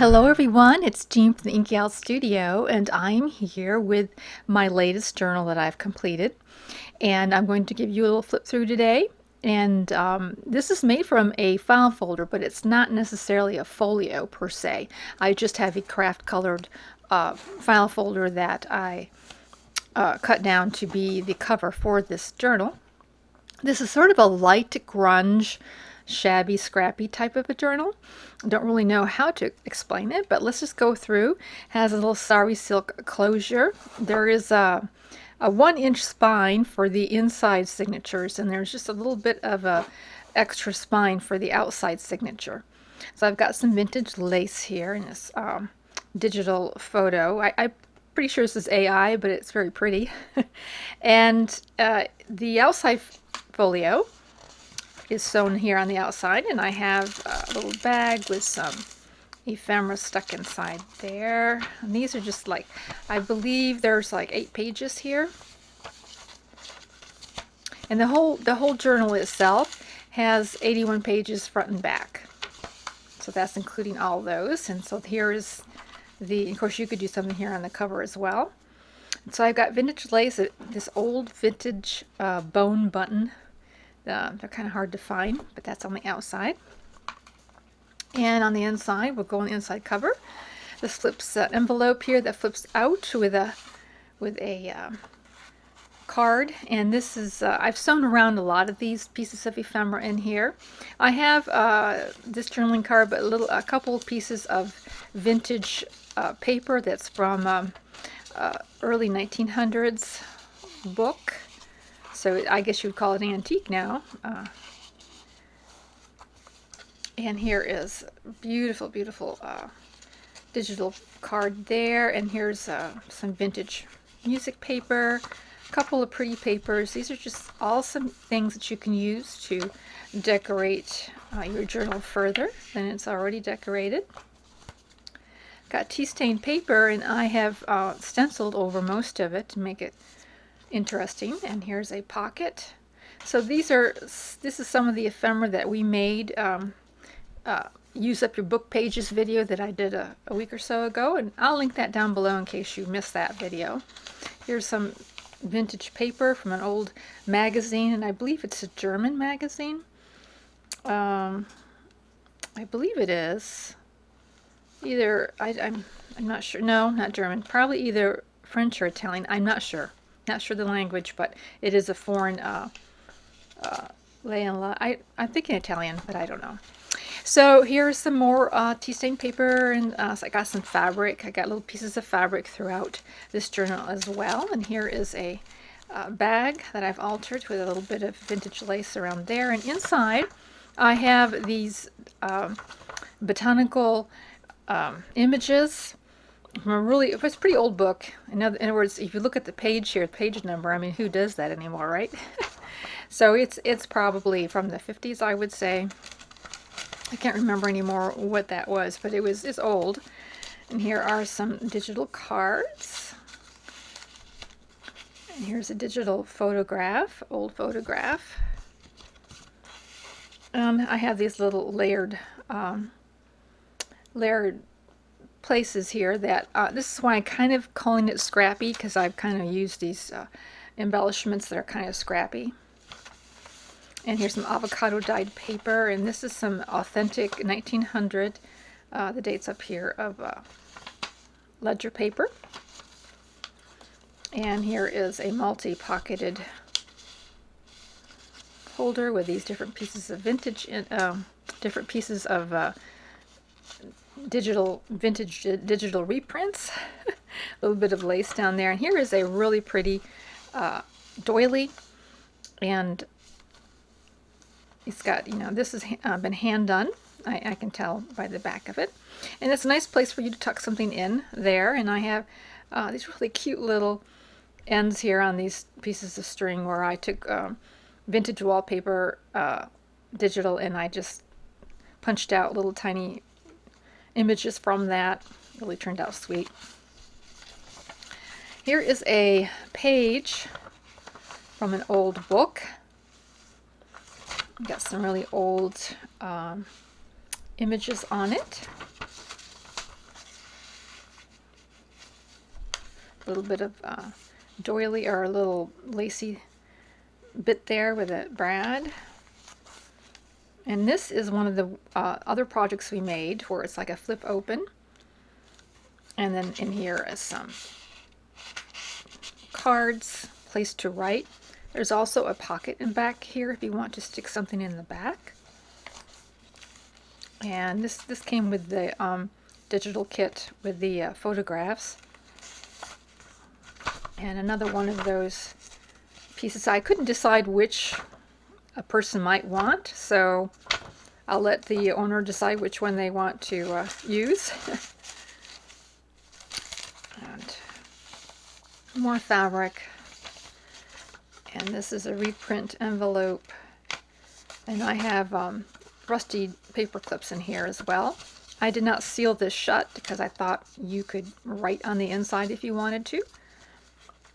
Hello everyone, it's Jean from the Inky Studio, and I'm here with my latest journal that I've completed. And I'm going to give you a little flip through today. And this is made from a file folder, but it's not necessarily a folio per se. I just have a Kraft colored file folder that I cut down to be the cover for this journal. This is sort of a light grunge, shabby, scrappy type of a journal. I don't really know how to explain it, but let's just go through. It has a little sari silk closure. There is a 1-inch spine for the inside signatures, and there's just a little bit of a extra spine for the outside signature. So I've got some vintage lace here in this digital photo. I'm pretty sure this is AI, but it's very pretty. And the outside folio is sewn here on the outside, and I have a little bag with some ephemera stuck inside there. And these are just like, I believe there's like 8 pages here. And the whole journal itself has 81 pages front and back. So that's including all those. And so here is of course you could do something here on the cover as well. And so I've got vintage lace, this old vintage bone button. They're kind of hard to find, but that's on the outside. And on the inside, we'll go on the inside cover. This flips envelope here that flips out with a card. And this is I've sewn around a lot of these pieces of ephemera in here. I have this journaling card, but a couple pieces of vintage paper that's from early 1900s book. So I guess you would call it antique now. And here is beautiful, beautiful digital card there. And here's some vintage music paper, a couple of pretty papers. These are just all some things that you can use to decorate your journal further than it's already decorated. Got tea stained paper, and I have stenciled over most of it to make it interesting. And here's a pocket. So this is some of the ephemera that we made. Use up your book pages video that I did a week or so ago, and I'll link that down below in case you missed that video. Here's some vintage paper from an old magazine, and I believe it's a German magazine. I believe it is. Either I'm not sure. No, not German. Probably either French or Italian. I'm not sure. Not sure the language, but it is a foreign I'm thinking Italian, but I don't know. So here's some more tea stained paper, and so I got some fabric. I got little pieces of fabric throughout this journal as well. And here is a bag that I've altered with a little bit of vintage lace around there. And inside I have these botanical images from it was a pretty old book. In other words, if you look at the page here, the page number, I mean, who does that anymore, right? So it's probably from the 50s, I would say. I can't remember anymore what that was, but it's old. And here are some digital cards. And here's a digital photograph, old photograph. I have these little layered places here that this is why I'm kind of calling it scrappy, because I've kind of used these embellishments that are kind of scrappy. And here's some avocado dyed paper, and this is some authentic 1900, the date's up here, of ledger paper. And here is a multi-pocketed holder with these different pieces of vintage, different pieces of vintage digital reprints. A little bit of lace down there. And here is a really pretty doily, and it's got, this has been hand done. I can tell by the back of it. And it's a nice place for you to tuck something in there. And I have these really cute little ends here on these pieces of string where I took vintage wallpaper digital, and I just punched out little tiny images from that. Really turned out sweet. Here is a page from an old book. Got some really old images on it. A little bit of doily or a little lacy bit there with a brad. And this is one of the other projects we made where it's like a flip open. And then in here is some cards placed to write. There's also a pocket in back here if you want to stick something in the back. And this came with the digital kit with the photographs. And another one of those pieces. I couldn't decide which a person might want, so I'll let the owner decide which one they want to use. And more fabric. And this is a reprint envelope. And I have rusty paper clips in here as well. I did not seal this shut because I thought you could write on the inside if you wanted to.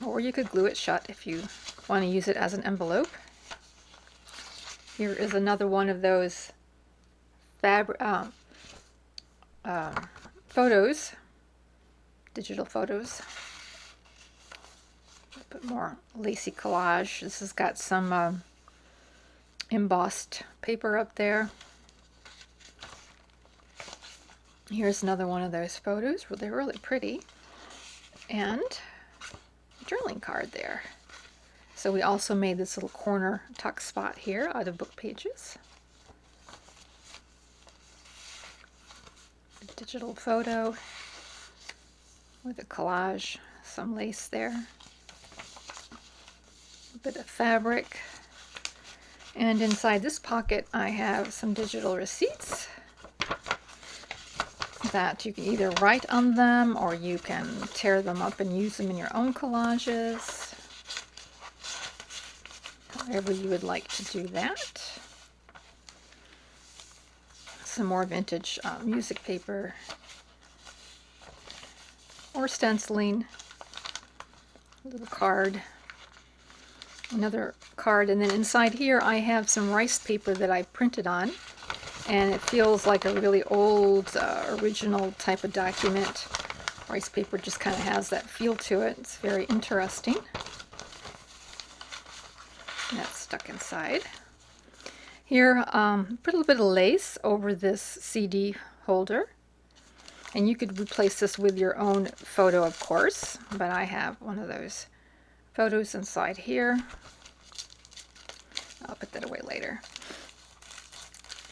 Or you could glue it shut if you want to use it as an envelope. Here is another one of those photos, digital photos. A bit more lacy collage. This has got some embossed paper up there. Here's another one of those photos. They're really pretty. And a journaling card there. So we also made this little corner tuck spot here out of book pages. A digital photo with a collage, some lace there, a bit of fabric. And inside this pocket I have some digital receipts that you can either write on them or you can tear them up and use them in your own collages. However you would like to do that. Some more vintage music paper or stenciling. A little card. Another card, and then inside here I have some rice paper that I printed on, and it feels like a really old original type of document. Rice paper just kind of has that feel to it. It's very interesting. And that's stuck inside. Here, put a little bit of lace over this CD holder, and you could replace this with your own photo, of course, but I have one of those photos inside here. I'll put that away later.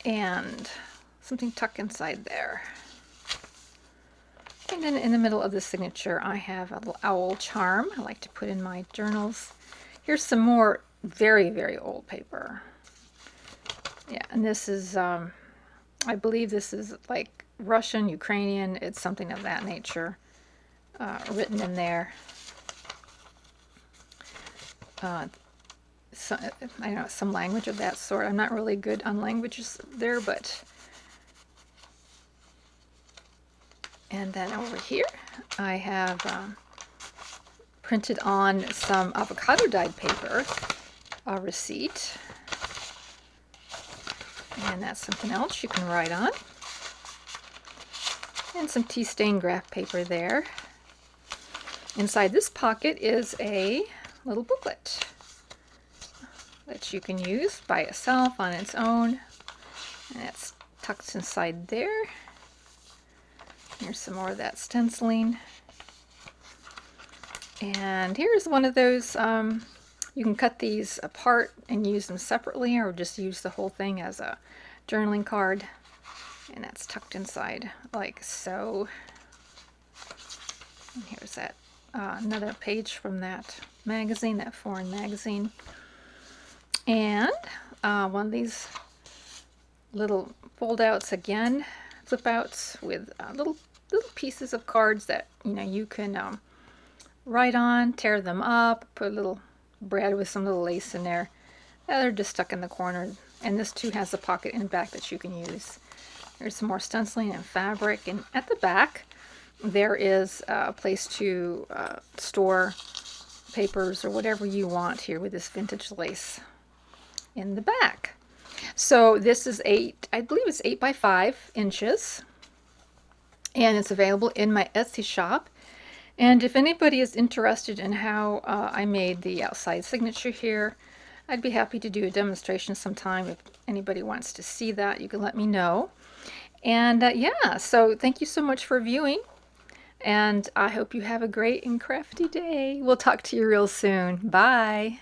And something tucked inside there. And then in the middle of the signature I have a little owl charm I like to put in my journals. Here's some more very, very old paper. Yeah, and this is, I believe this is like Russian, Ukrainian, it's something of that nature written in there. So, I don't know, some language of that sort. I'm not really good on languages there, but... And then over here, I have printed on some avocado dyed paper, a receipt. And that's something else you can write on. And some tea stain graph paper there. Inside this pocket is a little booklet that you can use by itself on its own. And it's tucked inside there. Here's some more of that stenciling. And here's one of those, you can cut these apart and use them separately, or just use the whole thing as a journaling card. And that's tucked inside like so. And here's that another page from that magazine, that foreign magazine. And one of these little fold outs again, flip outs with little pieces of cards that you can write on, tear them up, put a little brad with some little lace in there. They're just stuck in the corner. And this too has a pocket in the back that you can use. There's some more stenciling and fabric, and at the back there is a place to store papers or whatever you want here with this vintage lace in the back. So this is I believe it's 8 by 5 inches, and it's available in my Etsy shop. And if anybody is interested in how I made the outside signature here, I'd be happy to do a demonstration sometime. If anybody wants to see that, you can let me know. And yeah, so thank you so much for viewing, and I hope you have a great and crafty day. We'll talk to you real soon. Bye.